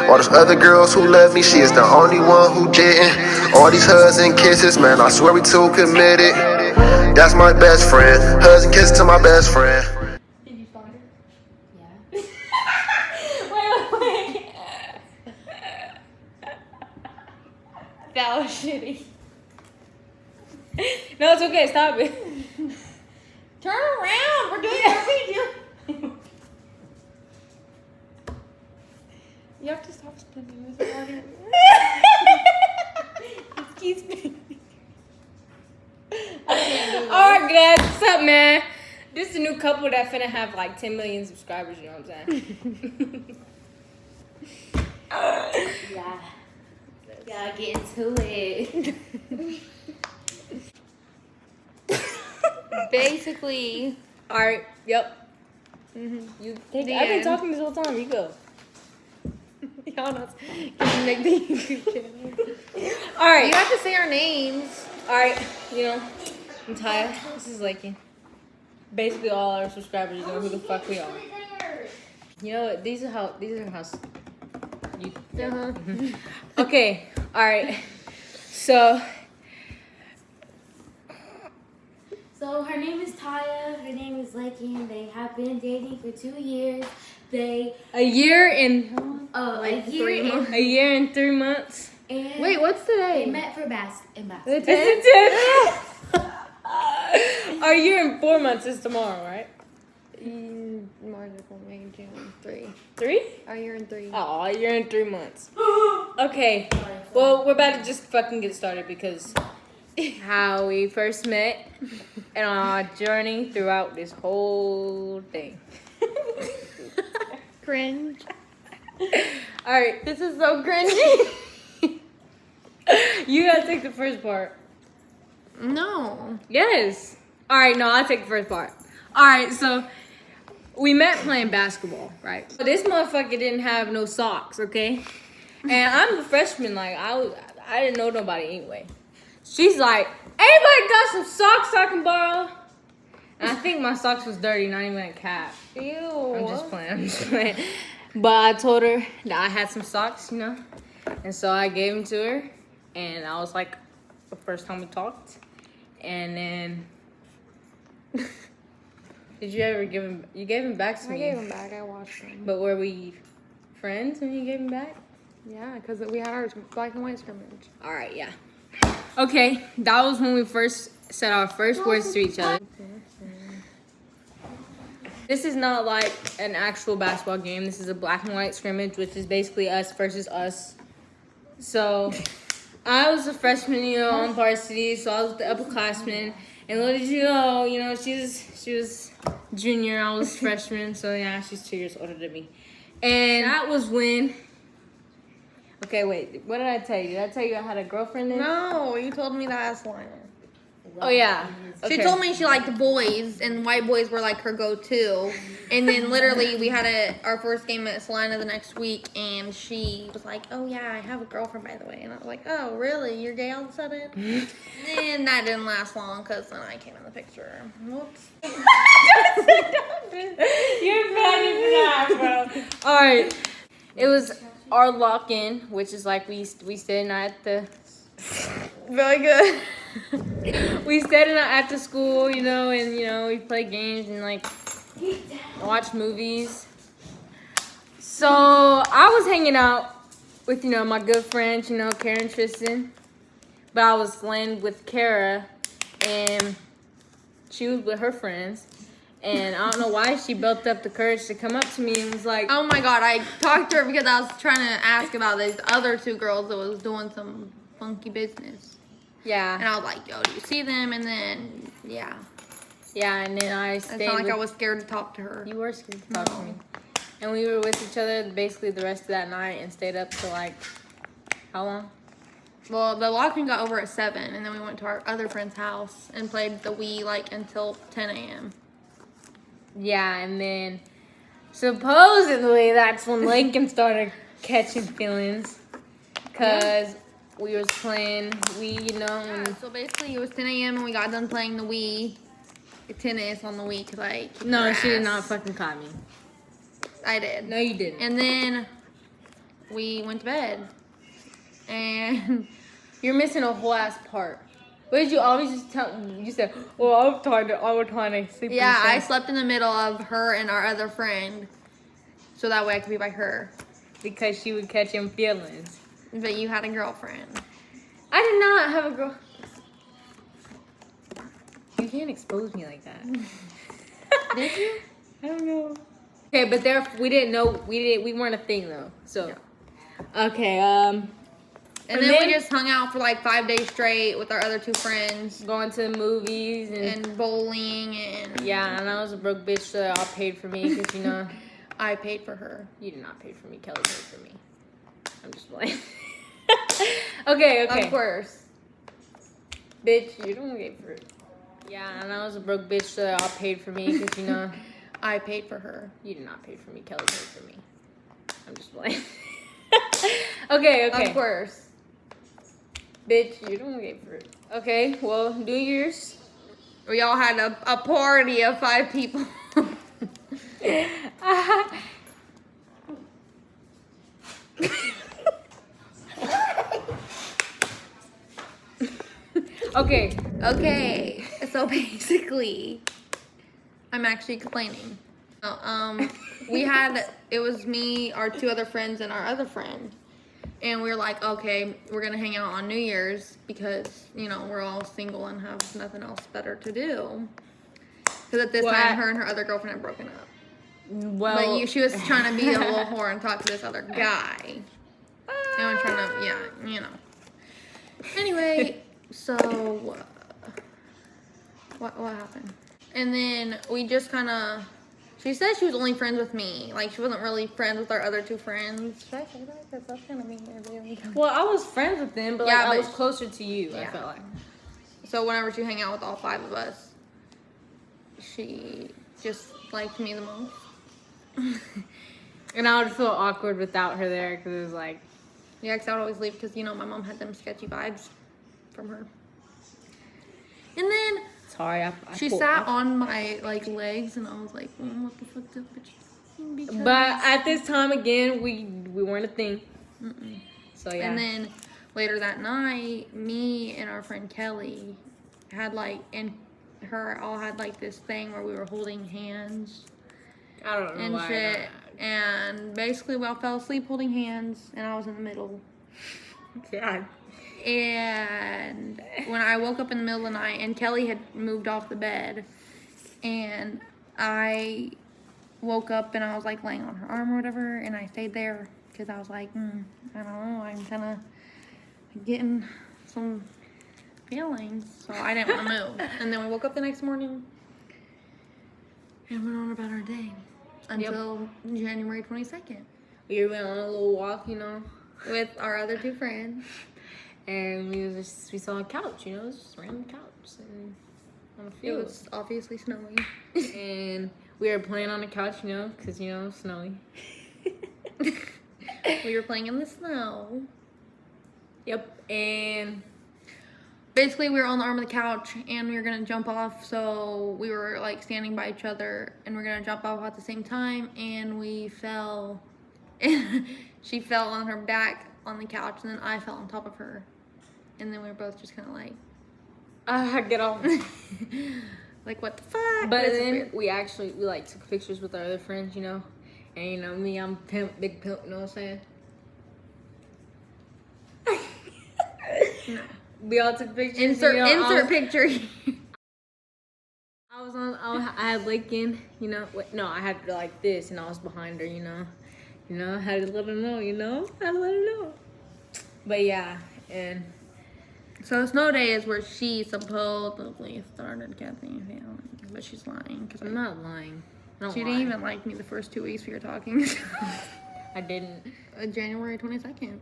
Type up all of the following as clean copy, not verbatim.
All those other girls who love me, she is the only one who didn't. All these hugs and kisses, man, I swear we too committed. That's my best friend. Hugs and kisses to my best friend. Did you find her? Yeah. wait. That was shitty. No, it's okay. Stop it. Turn around. We're doing our video. You have to stop spinning this audio. Excuse me. Alright guys, what's up, man? This is a new couple that finna have like 10 million subscribers, you know what I'm saying? Yeah. Gotta get into it. Basically. Alright, yep. You take The I've been end. talking this whole time, you go. Y'all not can you make the YouTube channel. Alright. You have to say our names. Alright, you know, I'm tired. This is Lakey. Basically all our subscribers know who the fuck we are. You know what? These are how you Okay, alright. So her name is Taya. Her name is Lakey, and they have been dating for 2 years. They a year and a a year and 3 months. and Wait, what's they today? met for basketball. It's a 10. A year and 4 months is tomorrow, right? March, April, May, June, 3. 3? Our year in 3. Oh, a year and 3 months. Okay. Well, we're about to just fucking get started because how we first met and our journey throughout this whole thing. Cringe. All right, this is so cringy. You gotta take the first part. No. Yes. All right, no, I'll take the first part. All right, so we met playing basketball, right? So this motherfucker didn't have no socks, okay? And I'm a freshman, like I didn't know nobody anyway. She's like, anybody got some socks I can borrow? And I think my socks was dirty, not even a cap. Ew. I'm just playing. But I told her that I had some socks, you know? And so I gave them to her. And I was like, the first time we talked. And then, did you ever give him, you gave him back to me. I gave them back. I watched them. But were we friends when you gave him back? Yeah, because we had our black and white scrimmage. All right, yeah. Okay, that was when we first said our first words to each other. This is not like an actual basketball game. This is a black and white scrimmage, which is basically us versus us. So I was a freshman, you know, on varsity, so I was the upperclassman. And little did you know, she was junior, I was freshman, so yeah, she's 2 years older than me. And that was when. Okay, wait. What did I tell you? Did I tell you I had a girlfriend then? No, you told me that last line. Oh yeah. She Okay. told me she liked boys, and white boys were like her go-to. And then literally we had our first game at Salina the next week, and she was like, "Oh yeah, I have a girlfriend, by the way." And I was like, "Oh really? You're gay all of a sudden?" And that didn't last long because then I came in the picture. Whoops. You're funny for that, bro. All right. It was our lock-in, which is like we stayed at the. Very good. We stayed in after school, you know, and we played games and like watch movies. So I was hanging out with my good friends, Kara and Tristan, but I was laying with Kara, and she was with her friends. And I don't know why she built up the courage to come up to me and was like, Oh my god, I talked to her because I was trying to ask about these other 2 girls that was doing some funky business. yeah. And I was like, "Yo, do you see them?" And then, yeah. Yeah, and then I It's stayed not like with, I was scared to talk to her. you were scared to talk to me. And we were with each other basically the rest of that night and stayed up till like, how long? Well, the lock-in got over at 7, and then we went to our other friend's house and played the Wii like until 10 a.m. Yeah, and then supposedly that's when Lincoln started catching feelings. Because we was playing Wii, and So basically, it was 10 a.m. and we got done playing the Wii, tennis on the Wii, because I kicked no, her she did ass. not fucking caught me. I did. No, you didn't. And then we went to bed. And You're missing a whole ass part. What did you always just tell? You said, "Well, I'm tired. I was trying to sleep." yeah, I slept in the middle of her and our other friend, so that way I could be by her. because she would catch him feelings. But you had a girlfriend. I did not have a girl. You can't expose me like that. Did you? I don't know. Okay, but we didn't know we weren't a thing though. So okay, And then we just hung out for like 5 days straight with our other two friends. going to the movies And bowling and... yeah, and I was a broke bitch, so they all paid for me because you know I paid for her. you did not pay for me. Kelly paid for me. I'm just playing. okay. Of course. Bitch, you don't get for it. Yeah, and I was a broke bitch, so they all paid for me because you know I paid for her. you did not pay for me. Kelly paid for me. I'm just playing. okay. Of course. Bitch, you don't get for it. Okay, well, New Year's. We all had a party of 5 people. Okay. Okay, so basically, I'm actually explaining. It was me, our 2 other friends, and our other friend. And we were like, okay, we're going to hang out on New Year's because, you know, we're all single and have nothing else better to do. Because at this time, her and her other girlfriend had broken up. Well, But she was trying to be a little whore and talk to this other guy. And I'm trying to, yeah, you know. Anyway, so what happened? And then we just kind of, she said she was only friends with me. Like, she wasn't really friends with our other 2 friends. Should I say that? Because that's going to mean they're really well, I was friends with them, but Yeah, like, I but- was closer to you, I Yeah. felt like. So whenever she hang out with all 5 of us, she just liked me the most. And I would feel awkward without her there because it was like, Yeah, because I would always leave because, you know, my mom had them sketchy vibes from her. And then sorry, she sat on my, like, legs, and I was like, what the fuck, this bitch? Because... But at this time, again, we weren't a thing. So, yeah. And then later that night, me and our friend Kelly had, like, and her all had, like, this thing where we were holding hands I don't know and why. shit. And basically, we all fell asleep holding hands, and I was in the middle. God. And when I woke up in the middle of the night, and Kelly had moved off the bed, and I woke up and I was like laying on her arm or whatever, and I stayed there because I was like, I don't know, I'm kind of getting some feelings, so I didn't want to move. And then we woke up the next morning and went on about our day until January 22nd We went on a little walk, you know, with our other 2 friends. and we saw a couch, you know, it was just a random couch and on the It field. was obviously snowy. And we were playing on the couch, you know, because, you know, snowy. We were playing in the snow. Yep, and Basically, we were on the arm of the couch, and we were gonna jump off. So we were like standing by each other, and we're gonna jump off at the same time. And we fell. She fell on her back on the couch, and then I fell on top of her. And then we were both just kind of like, get off. like, what the fuck? But This is then weird. we like took pictures with our other friends, you know, and you know me, I'm pimp, big pimp, you know what I'm saying? No. We all took pictures. Insert you know, insert picture. I had Lincoln, you know. No, I had like this, and I was behind her, you know. You know, I had to let her know, you know. I had to let her know. But yeah, and So snow day is where she supposedly started catching feelings, but she's lying because I'm not lying. I don't She lie. didn't even like me the first 2 weeks we were talking. I didn't. January 22nd.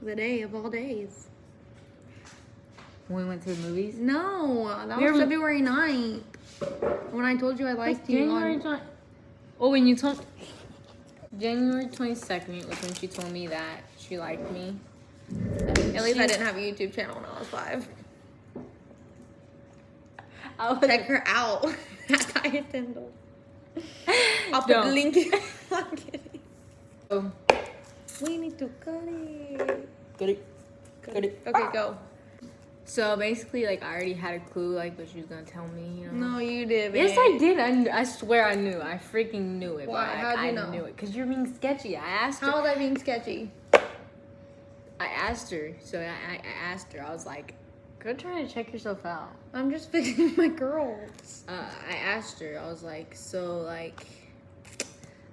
The day of all days. When we went to the movies. No, that We was were- February 9th. When I told you I liked you January on... 20. Oh, when you told. January 22nd was when she told me that she liked me. At least I didn't have a YouTube channel when I was 5. I was Check her out at Kaya Tyndall. I'll put the Don't. link. I'm kidding. So, We need to cut it. Got it. Got it. Okay, go. So basically, like, I already had a clue, like, what she was gonna tell me, you know? No, you did. Yes, I did. I swear I knew. I freaking knew it. Why? But, like, How'd you I know? knew it. Because you're being sketchy. I asked her. How was I being sketchy? I asked her. So I asked her. I was like, go try to check yourself out. I'm just fixing my girls. I asked her. I was like, so, like...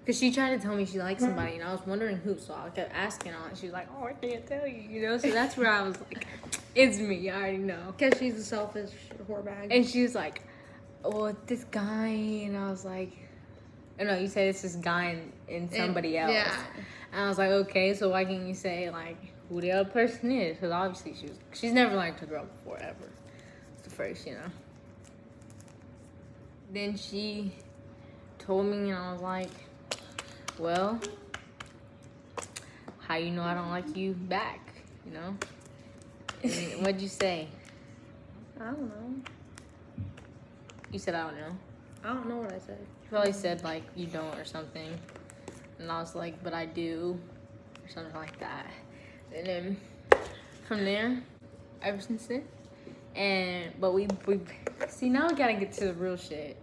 Because she tried to tell me she liked somebody, and I was wondering who. So I kept asking her, and she was like, oh, I can't tell you, you know? So that's where I was like, it's me. I already know. Because she's a selfish whore bag. And she was like, oh, this guy. And I was like, oh, no, you said it's this guy and somebody else. Yeah. And I was like, okay, so why can't you say, like, who the other person is? Because obviously she's never liked a girl before, ever. It's the first, you know? Then she told me, and I was like, well, how you know I don't like you back, you know? And then what'd you say? I don't know. You said, I don't know. I don't know what I said. You probably said, like, you don't or something. And I was like, but I do. Or something like that. And then from there, ever since then. But we see, now we gotta get to the real shit.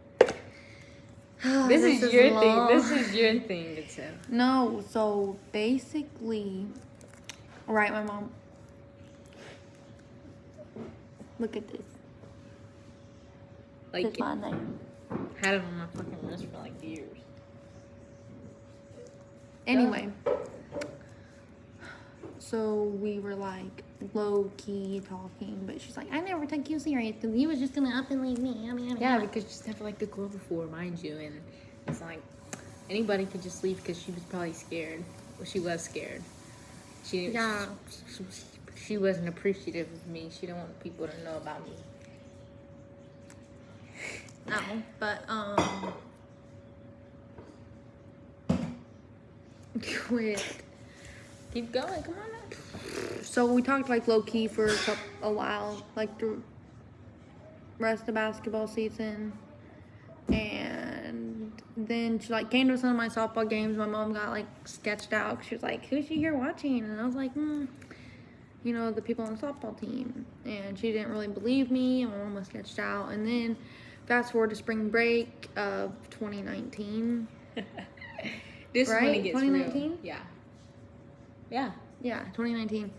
This is your long. thing. This is your thing to tell. No, so basically, right, my mom. Look at this. Like, It's my name. had it on my fucking wrist for like years. Anyway, so we were like low key talking, but she's like, I never took you serious because you was just gonna up and leave me. Yeah, because she's never liked the girl before, mind you, and it's like anybody could just leave because she was probably scared. Well, she was scared. Yeah. She wasn't appreciative of me. She didn't want people to know about me. No, but quit. Keep going, come on now. So we talked like low key for a while, like the rest of basketball season, and then she like came to some of my softball games. My mom got like sketched out. She was like, "Who's she here watching?" And I was like, you know, the people on the softball team. And she didn't really believe me. And my mom was sketched out. And then fast forward to spring break of 2019. This Right? one it gets 2019? real. Yeah. Yeah. Yeah, 2019.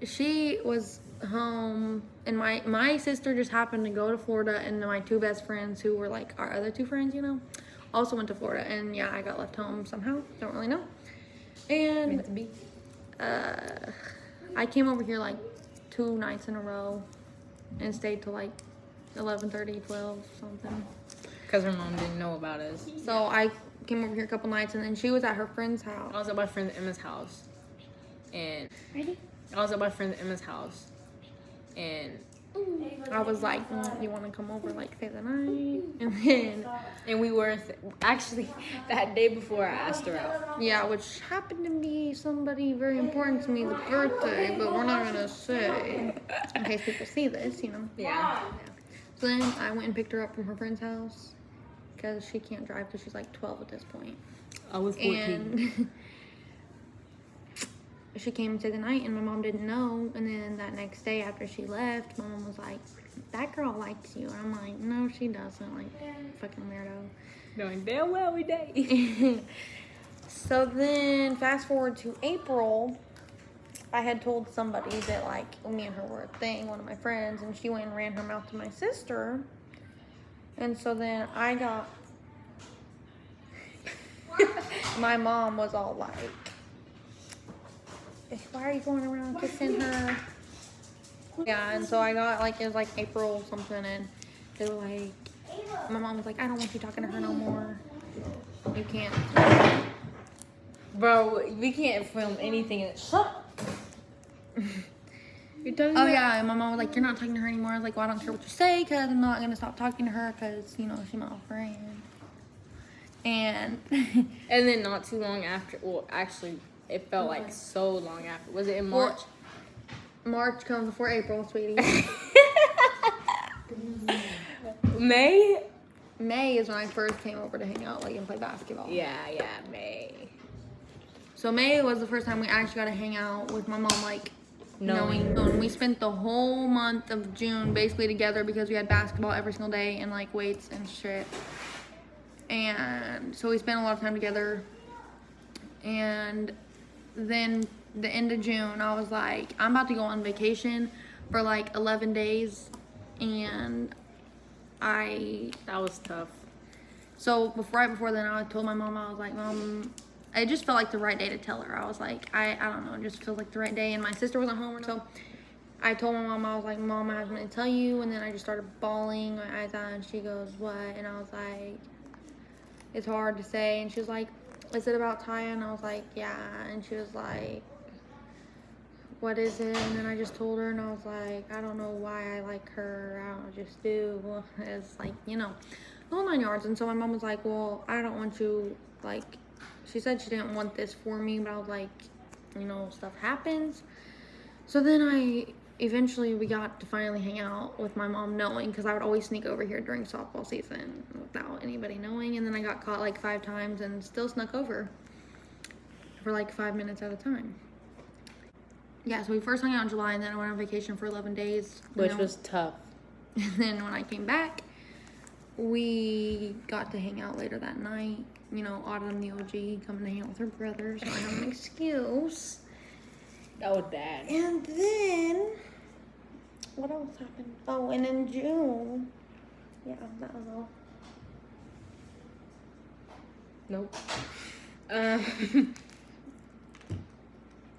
She was home, and my sister just happened to go to Florida, and my two best friends, who were like our other two friends, you know, also went to Florida. And yeah, I got left home somehow. Don't really know. And Meant to be. I came over here like 2 nights in a row and stayed till like 11:30, 12, something. Because her mom didn't know about us. So I came over here a couple nights, and then she was at her friend's house. I was at my friend Emma's house. And Ready? I was at my friend Emma's house. And I was like, you want to come over, like, stay the night? And we were actually that day before I asked her out. yeah, which happened to be somebody very important to me's birthday, but we're not gonna say in case people see this, you know. Yeah. So then I went and picked her up from her friend's house because she can't drive because she's like 12 at this point. I was 14. And she came to the night, and my mom didn't know. And then that next day after she left, my mom was like, that girl likes you. And I'm like, no, she doesn't. Like, fucking weirdo. Knowing damn well we date. So then fast forward to April, I had told somebody that like me and her were a thing, one of my friends, and she went and ran her mouth to my sister. And so then I got, my mom was all like, why are you going around kissing her? Yeah, and so I got like, it was like April something, and they were like, my mom was like, I don't want you talking to her no more. You can't. Bro, we can't film anything. Shut up. You're talking Oh about- yeah, and my mom was like, you're not talking to her anymore. I was like, well, I don't care what you say, because I'm not going to stop talking to her, because, you know, she's my friend. And And then not too long after, well, actually, it felt like so long after. Was it in March? March comes before April, sweetie. May? May is when I first came over to hang out, like, and play basketball. Yeah, May. So May was the first time we actually got to hang out with my mom, like, Knowing. knowing. We spent the whole month of June basically together because we had basketball every single day and, like, weights and shit. And so we spent a lot of time together. And then the end of June, I was like, I'm about to go on vacation for, like, 11 days. And That was tough. So right before then, I told my mom, I was like, Mom, it just felt like the right day to tell her. I was like, I don't know, it just feels like the right day. And my sister wasn't home, so I told my mom, I was like, Mom, I have something to tell you. And then I just started bawling my eyes out, and she goes, what? And I was like, it's hard to say. And she was like, is it about Taya? And I was like, yeah. And she was like, what is it? And then I just told her, and I was like, I don't know why I like her. I don't just do. It's like, you know, the whole 9 yards. And so my mom was like, well, I don't want you, like, she said she didn't want this for me, but I was like, you know, stuff happens. So then we got to finally hang out with my mom knowing, because I would always sneak over here during softball season without anybody knowing. And then I got caught like 5 times and still snuck over for like 5 minutes at a time. Yeah, so we first hung out in July, and then I went on vacation for 11 days. Which was tough. And then when I came back, we got to hang out later that night. You know, Autumn, the OG, coming to hang out with her brother, so I have an excuse. That was bad. And then, what else happened? Oh, and in June, yeah, that was all. Nope.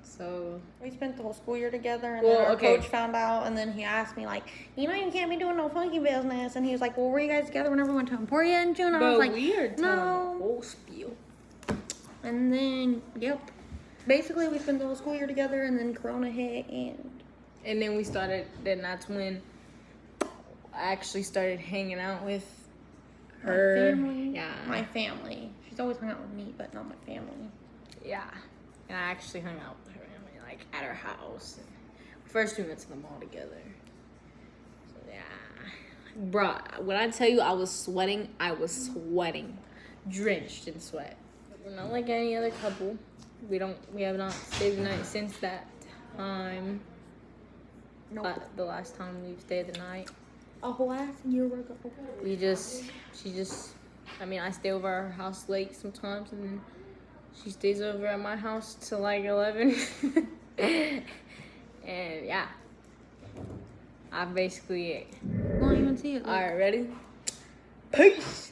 So We spent the whole school year together, and Well, then our okay. coach found out, and then he asked me, like, you know, you can't be doing no funky business. And he was like, well, were you guys together whenever we went to Emporia in June? I was like, we are telling the no. whole spiel. And then, yep. Basically, we spent the whole school year together, and then Corona hit, And then we started. Then that's when I actually started hanging out with her. my family. Yeah. My family. She's always hung out with me, but not my family. Yeah. And I actually hung out with her family, like at her house. First we went to the mall together. So yeah. Bruh, when I tell you I was sweating, drenched in sweat. We're not like any other couple. We have not stayed the night since that time. Nope. The last time we stayed the night. A whole ass year ago. I stay over at her house late sometimes, and then she stays over at my house till like 11. And yeah, I basically Won't even see it. all right, ready? Peace.